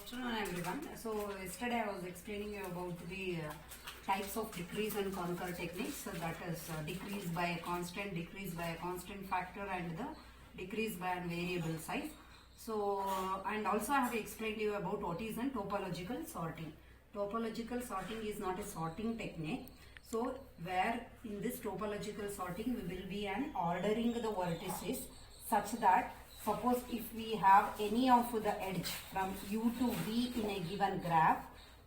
afternoon everyone. So yesterday I was explaining you about the types of decrease and conquer techniques. So that is decrease by a constant, decrease by a constant factor, and the decrease by a variable size. So and also I have explained to you about what is an topological sorting. Topological sorting is not a sorting technique. So where in this topological sorting we will be ordering the vertices such that suppose if we have any of the edge from U to V in a given graph,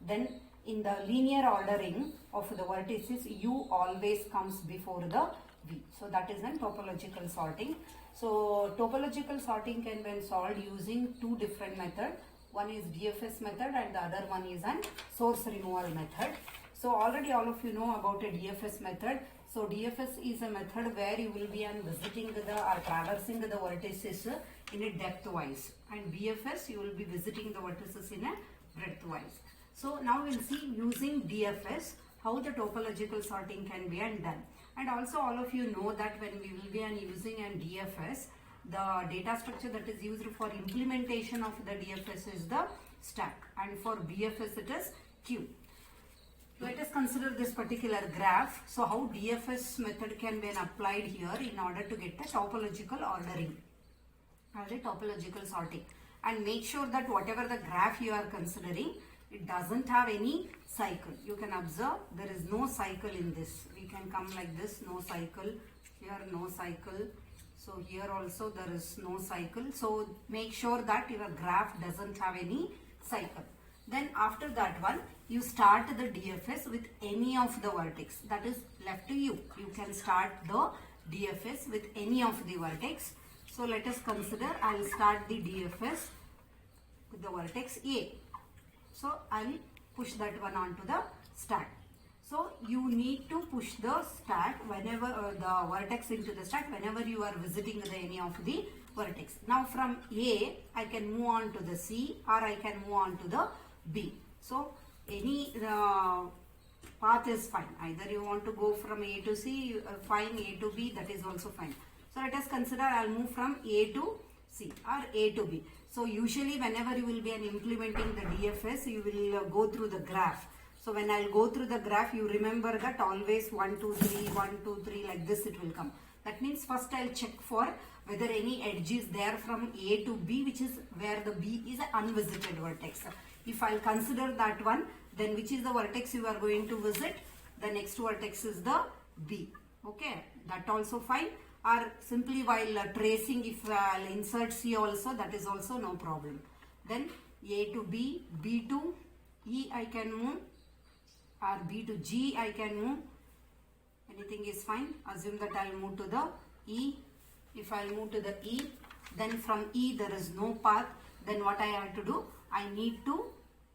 then in the linear ordering of the vertices, U always comes before the V. So that is a topological sorting. So topological sorting can be solved using two different methods. One is DFS method and the other one is an source removal method. So already all of you know about a DFS method. So DFS is a method where you will be visiting or traversing the vertices in a depth wise, and BFS you will be visiting the vertices in a breadth wise. So now we will see using DFS how the topological sorting can be done. And also all of you know that when we will be using an DFS, the data structure that is used for implementation of the DFS is the stack, and for BFS it is queue. Let us consider this particular graph. So how DFS method can be applied here in order to get the topological ordering or the topological sorting, and make sure that whatever the graph you are considering, it doesn't have any cycle. You can observe there is no cycle in this. We can come like this, no cycle, here no cycle. So here also there is no cycle. So make sure that your graph doesn't have any cycle. Then after that one, you start the DFS with any of the vertex. That is left to you. You can start the DFS with any of the vertex. So let us consider, I will start the DFS with the vertex A. So I will push that one onto the stack. So you need to push the stack whenever the vertex into the stack whenever you are visiting any of the vertex. Now from A, I can move on to the C, or I can move on to the B. So any path is fine. Either you want to go from A to C, fine, A to B, that is also fine. So let us consider I will move from A to C or A to B. So usually whenever you will be implementing the DFS, you will go through the graph. So when I will go through the graph, you remember that always 1, 2, 3, 1, 2, 3 like this it will come. That means first I will check for whether any edge is there from A to B, which is where the B is an unvisited vertex. If I will consider that one, then which is the vertex you are going to visit? The next vertex is the B. Okay, that also fine. Or simply while tracing, if I will insert C also, that is also no problem. Then A to B, B to E I can move, or B to G I can move. Anything is fine. Assume that I will move to the E. If I will move to the E, then from E there is no path. Then what I have to do? I need to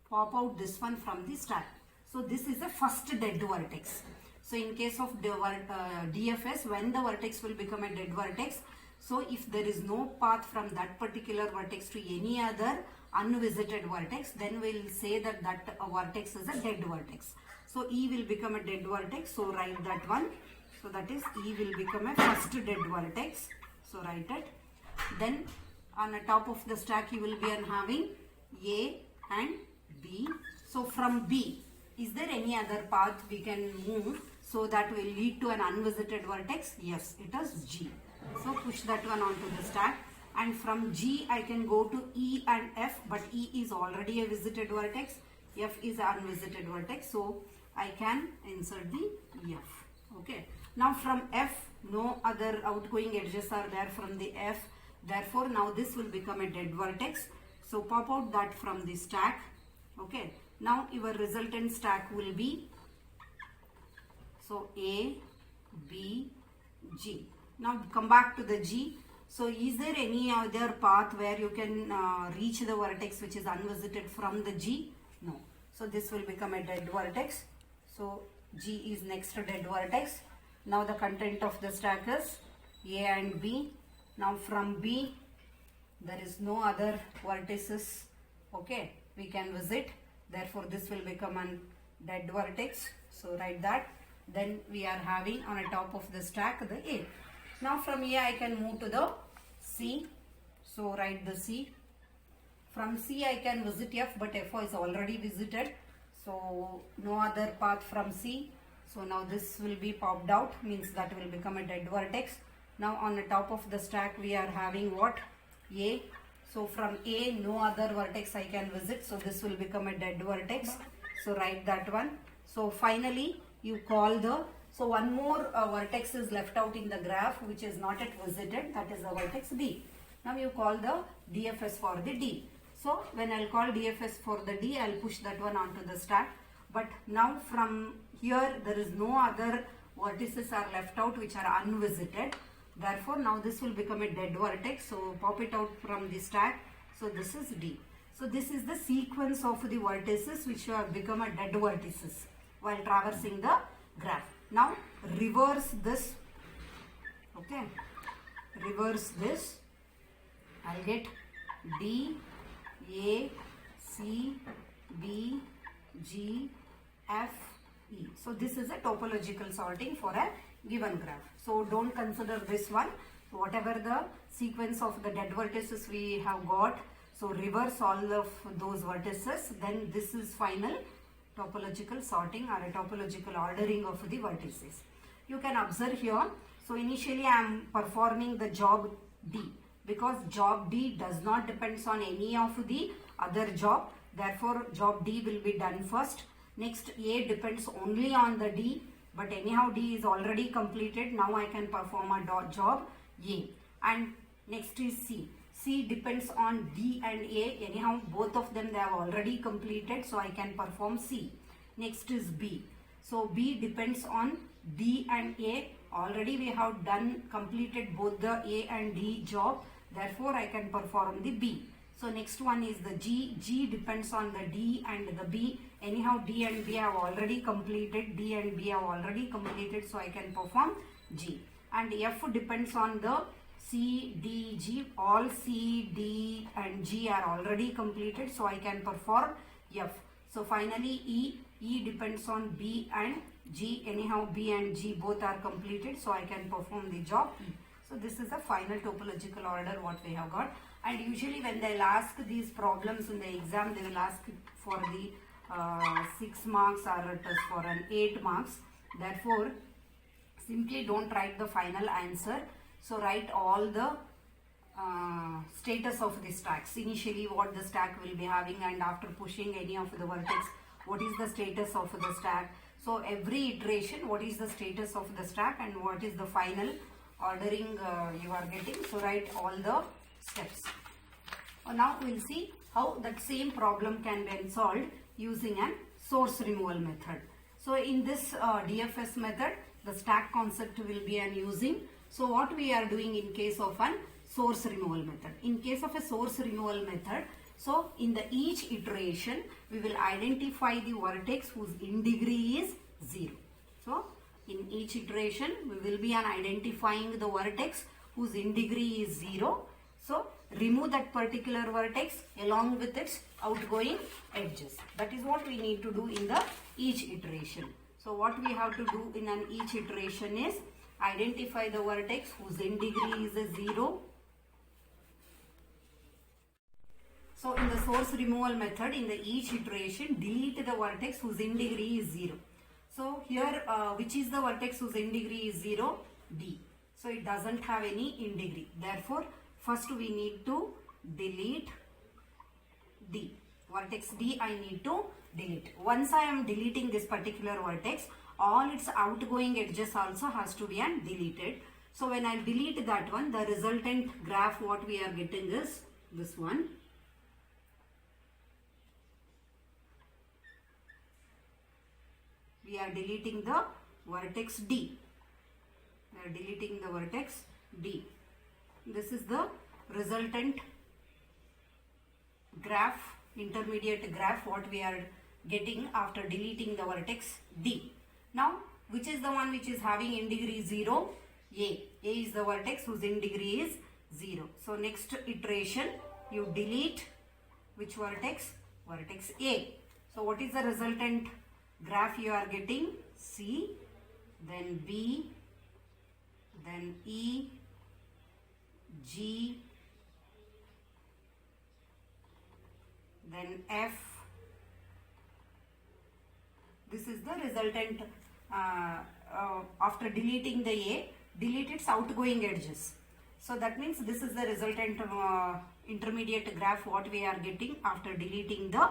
pop out this one from the stack. So this is the first dead vertex. So in case of DFS, when the vertex will become a dead vertex, so if there is no path from that particular vertex to any other unvisited vertex, then we will say that that vertex is a dead vertex. So E will become a dead vertex. So write that one. So that is E will become a first dead vertex. So write it. Then on the top of the stack you will be having A and B. So from B, is there any other path we can move so that will lead to an unvisited vertex? Yes, it is G. So push that one onto the stack. And from G I can go to E and F, but E is already a visited vertex. F is an unvisited vertex. So I can insert the F. Okay. Now from F, no other outgoing edges are there from the F. Therefore now this will become a dead vertex. So pop out that from the stack. Okay. Now your resultant stack will be, so A, B, G. Now come back to the G. So is there any other path where you can reach the vertex which is unvisited from the G? No. So this will become a dead vertex. So G is next dead vertex. Now the content of the stack is A and B. Now from B, there is no other vertices, okay, we can visit. Therefore this will become a dead vertex. So write that. Then we are having on the top of the stack the A. Now from A I can move to the C. So write the C. From C I can visit F, but F is already visited. So no other path from C. So now this will be popped out, means that will become a dead vertex. Now on the top of the stack we are having what? A. So from A no other vertex I can visit. So this will become a dead vertex. So write that one. So finally you call the, so one more vertex is left out in the graph which is not yet visited, that is the vertex D. Now you call the DFS for the D. So when I'll call DFS for the D, I'll push that one onto the stack. But now from here there is no other vertices are left out which are unvisited. Therefore now this will become a dead vertex. So pop it out from the stack. So this is D. So this is the sequence of the vertices which have become a dead vertices while traversing the graph. Now reverse this. Okay. Reverse this. I'll get D, A, C, B, G, F, E. So this is a topological sorting for a given graph. So don't consider this one. So whatever the sequence of the dead vertices we have got, so reverse all of those vertices, then this is final topological sorting or a topological ordering of the vertices. You can observe here, so initially I am performing the job D, because job D does not depends on any of the other job. Therefore job D will be done first. Next A depends only on the D, but anyhow D is already completed. Now I can perform a job A. And next is C. C depends on D and A. Anyhow both of them they have already completed, so I can perform C. Next is B. So B depends on D and A. Already we have completed both the A and D job. Therefore I can perform the B. So next one is the G. G depends on the D and the B. Anyhow D and B have already completed. D and B have already completed, so I can perform G. And F depends on the C, D, G. All C, D and G are already completed, so I can perform F. So finally E. E depends on B and G. Anyhow B and G both are completed, so I can perform the job E. So this is the final topological order what we have got. And usually when they'll ask these problems in the exam, they will ask for the 6 marks or it is for an 8 marks. Therefore simply don't write the final answer. So write all the status of the stacks. Initially what the stack will be having, and after pushing any of the vertex, what is the status of the stack. So every iteration, what is the status of the stack and what is the final ordering you are getting. So write all the steps. Now we will see how that same problem can be solved using a source removal method. So in this DFS method, the stack concept will be using. So what we are doing in case of a source removal method. In case of a source removal method, so in the each iteration, we will identify the vertex whose integrity is 0. So in each iteration, we will be identifying the vertex whose integrity is 0. So remove that particular vertex along with its outgoing edges. That is what we need to do in the each iteration. So what we have to do in an each iteration is identify the vertex whose integrity is 0. So in the source removal method, in the each iteration, delete the vertex whose integrity is 0. So here, which is the vertex whose integrity is 0? D. So it doesn't have any integrity. Therefore, first we need to delete D. Vertex D I need to delete. Once I am deleting this particular vertex, all its outgoing edges also has to be deleted. So when I delete that one, the resultant graph what we are getting is this one. We are deleting the vertex D. We are deleting the vertex D. This is the resultant graph, intermediate graph what we are getting after deleting the vertex D. Now, which is the one which is having integrity 0? A. A is the vertex whose integrity is 0. So, next iteration, you delete which vertex? Vertex A. So, what is the resultant graph you are getting? C, then B, then E, G, then F. This is the resultant. After deleting the A, delete its outgoing edges. So that means this is the resultant intermediate graph what we are getting after deleting the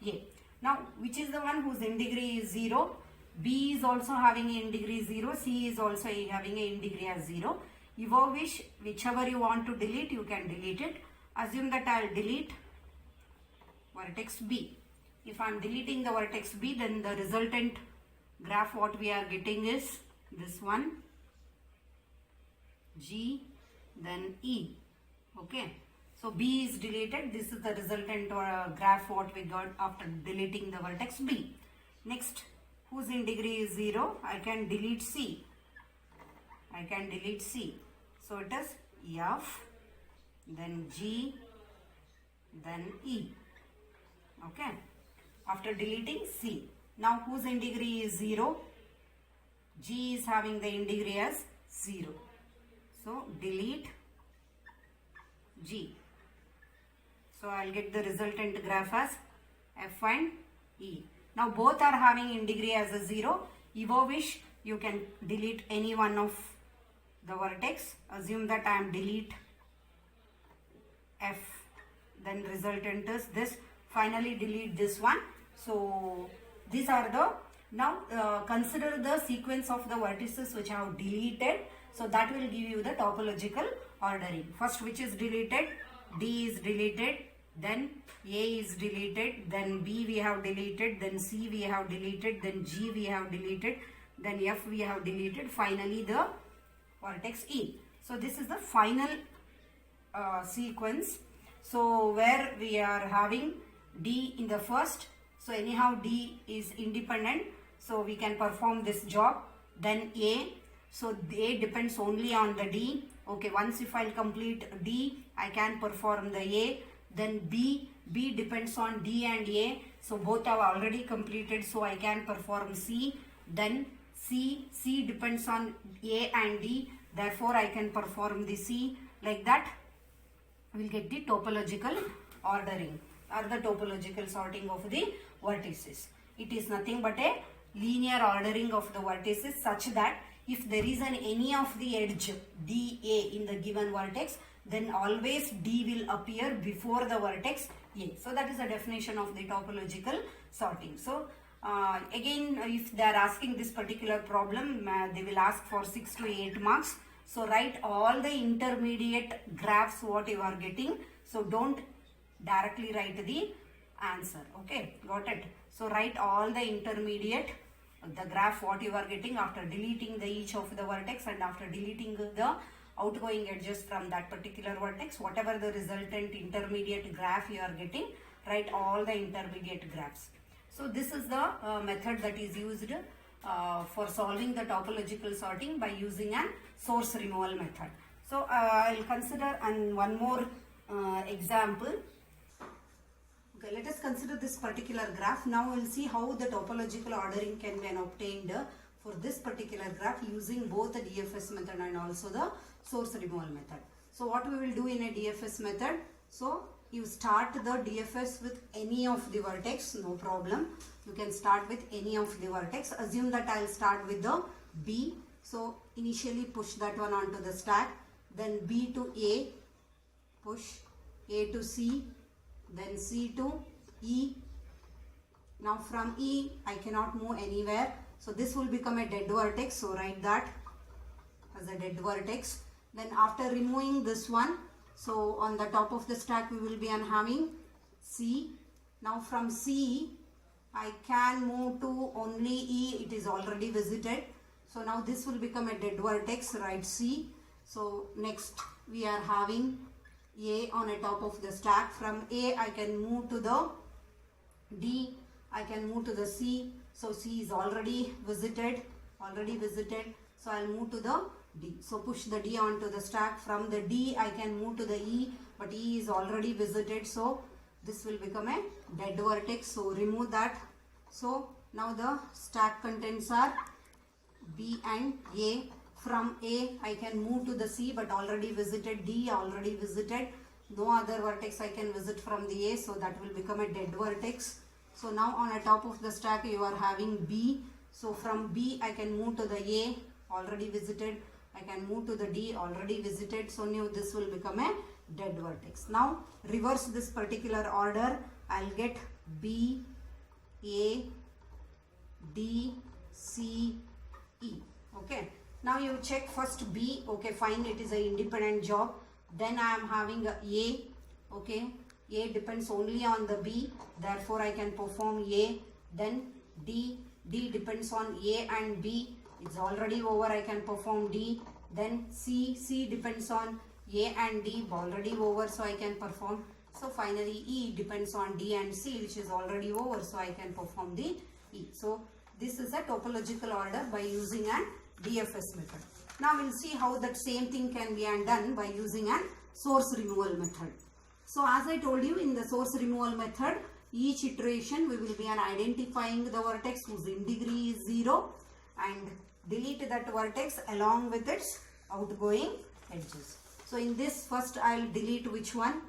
A. Now, which is the one whose in degree is 0? B is also having a in degree 0. C is also having a in degree as 0. Your wish, whichever you want to delete, you can delete it. Assume that I will delete vertex B. If I am deleting the vertex B, then the resultant graph what we are getting is this one, G, then E. Okay. So B is deleted. This is the resultant graph what we got after deleting the vertex B. Next, whose in degree is 0? I can delete C. I can delete C. So it is F, then G, then E. Okay. After deleting C. Now whose in degree is 0? G is having the in degree as 0. So delete G. So I'll get the resultant graph as F and E. Now both are having in degree as a 0. Your wish, you can delete any one of the vertex. Assume that I am delete F. Then resultant is this. Finally delete this one. So these are the, now consider the sequence of the vertices which I have deleted. So that will give you the topological ordering. First, which is deleted? D is deleted, then A is deleted, then B we have deleted, then C we have deleted, then G we have deleted, then F we have deleted, finally the vertex E. So this is the final sequence. So where we are having D in the first, so anyhow D is independent, so we can perform this job. Then A, so A depends only on the D. Okay, once if I complete D, I can perform the A. Then B depends on D and A, so both have already completed, so I can perform C. Then C depends on A and D, therefore I can perform the C. Like that, we'll get the topological ordering or the topological sorting of the vertices. It is nothing but a linear ordering of the vertices such that if there is any of the edge DA in the given vertex, then always D will appear before the vertex A. So that is the definition of the topological sorting. So again, if they are asking this particular problem, they will ask for 6 to 8 marks. So write all the intermediate graphs what you are getting. So don't directly write the answer. Okay, got it? So write all the intermediate, the graph what you are getting after deleting the each of the vertex and after deleting the outgoing edges from that particular vertex, whatever the resultant intermediate graph you are getting, write all the intermediate graphs. So this is the method that is used for solving the topological sorting by using a source removal method. So I will consider one more example. Okay, let us consider this particular graph. Now we will see how the topological ordering can be obtained for this particular graph using both the DFS method and also the source removal method. So what we will do in a DFS method, so you start the DFS with any of the vertex, no problem. You can start with any of the vertex. Assume that I will start with the B. So initially push that one onto the stack, then B to A, push A to C, then C to E. Now from E I cannot move anywhere, so this will become a dead vertex, so write that as a dead vertex. Then after removing this one, so on the top of the stack we will be having C. Now from C I can move to only E, it is already visited, so now this will become a dead vertex, write C. So next we are having A on a top of the stack. From A I can move to the D, I can move to the C, so C is already visited, so I'll move to the D. So push the D onto the stack. From the D I can move to the E, but E is already visited, so this will become a dead vertex, so remove that. So now the stack contents are B and A. From A I can move to the C, but already visited, D already visited. no other vertex I can visit from the A, so that will become a dead vertex. So now on the top of the stack you are having B, so from B I can move to the A, already visited. I can move to the D, already visited. So now this will become a dead vertex. Now reverse this particular order. I'll get B, A, D, C, E. Okay. Now you check first B. Okay, fine. It is an independent job. Then I am having a A. Okay. A depends only on the B. Therefore, I can perform A. Then D. D depends on A and B. It's already over. I can perform D. Then C. C depends on A and D. Already over. So I can perform. So finally, E depends on D and C, which is already over. So I can perform the E. So this is a topological order by using an DFS method. Now we'll see how that same thing can be done by using an source removal method. So as I told you, in the source removal method, each iteration we will be identifying the vertex whose in degree is 0 and delete that vertex along with its outgoing edges. So in this, first I will delete which one?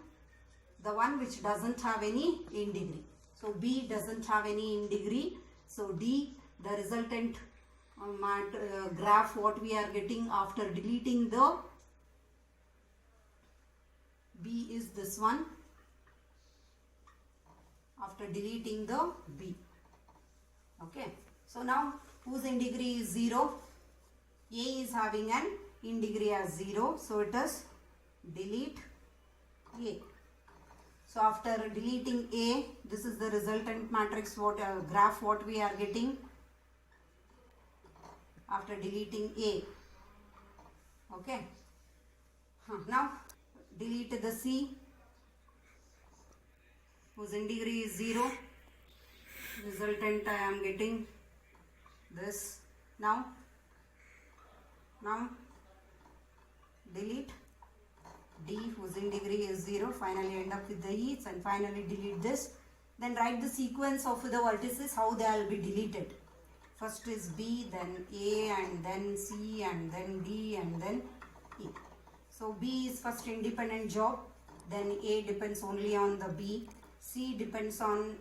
The one which doesn't have any in degree. So B doesn't have any in degree. So D, the resultant graph what we are getting after deleting the B is this one. After deleting the B. Okay. So now whose in degree is 0? A is having an in degree as 0. So it is delete A. So after deleting A, this is the resultant matrix graph what we are getting after deleting A. Okay. Now delete the C whose in degree is 0. Resultant I am getting this. Now delete D whose in degree is 0. Finally end up with the E and finally delete this. Then write the sequence of the vertices how they will be deleted. First is B, then A, and then C, and then D, and then E. So B is first independent job. Then A depends only on the B. C depends on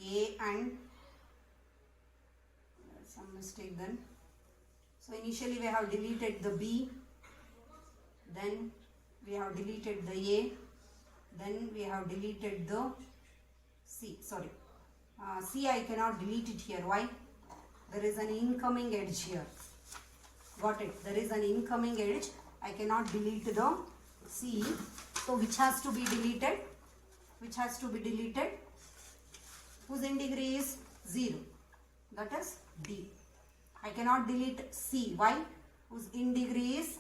A and some mistake then. So initially we have deleted the B. Then we have deleted the A. Then we have deleted the C. Sorry. C I cannot delete it here. Why? There is an incoming edge here. Got it. There is an incoming edge. I cannot delete the C. So which has to be deleted? Which has to be deleted? Whose in degree is 0. That is D. I cannot delete C. Why? Whose in degree is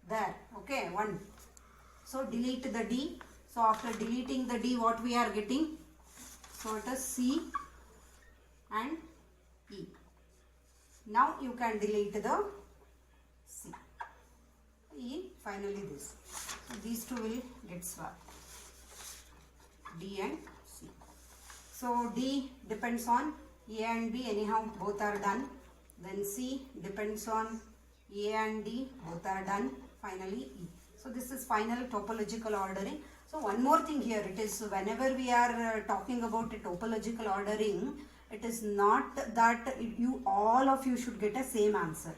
there. Okay, 1. So delete the D. So after deleting the D, what we are getting? So it is C and E. Now you can delete the C. E, finally this. So these two will get swapped. D and C. So D depends on A and B, anyhow both are done. Then C depends on A and D, both are done. Finally E. So this is final topological ordering. So one more thing here, it is whenever we are talking about a topological ordering, it is not that all of you should get a same answer.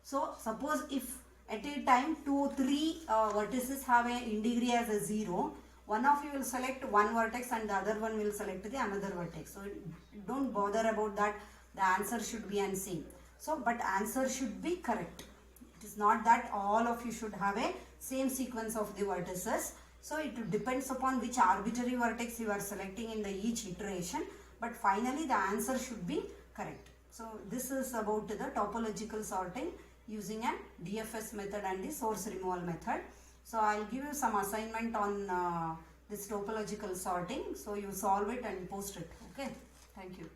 So suppose if at a time 2, 3 vertices have a in degree as a 0, one of you will select one vertex and the other one will select the another vertex. So don't bother about that. The answer should be unseen. So but answer should be correct. It is not that all of you should have a same sequence of the vertices. So it depends upon which arbitrary vertex you are selecting in the each iteration. But finally the answer should be correct. So this is about the topological sorting using a DFS method and the source removal method. So I will give you some assignment on this topological sorting. So you solve it and post it. Okay. Thank you.